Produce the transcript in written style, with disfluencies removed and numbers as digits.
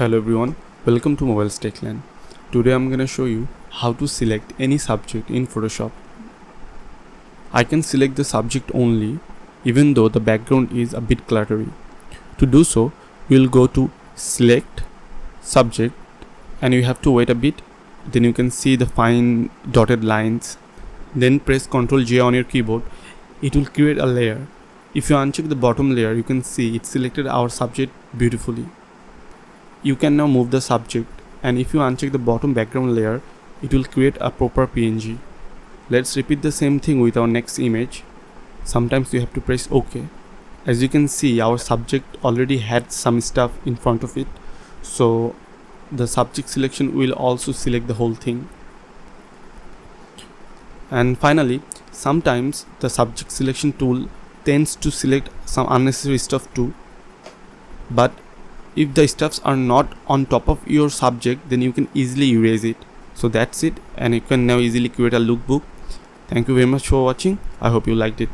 Hello everyone, welcome to Mobile Techland. Today I'm gonna show you how to select any subject in Photoshop. I can select the subject only even though the background is a bit cluttery. To do so, you'll go to select subject and you have to wait a bit. Then you can see the fine dotted lines. Then press Ctrl J on your keyboard. It will create a layer. If you uncheck the bottom layer, you can see it selected our subject beautifully. You can now move the subject, and if you uncheck the bottom background layer, it will create a proper PNG. Let's repeat the same thing with our next image. Sometimes you have to press OK. As you can see, our subject already had some stuff in front of it, so the subject selection will also select the whole thing. And finally, sometimes the subject selection tool tends to select some unnecessary stuff too, but if the stuffs are not on top of your subject, then you can easily erase it. So that's it, and you can now easily create a lookbook. Thank you very much for watching. I hope you liked it.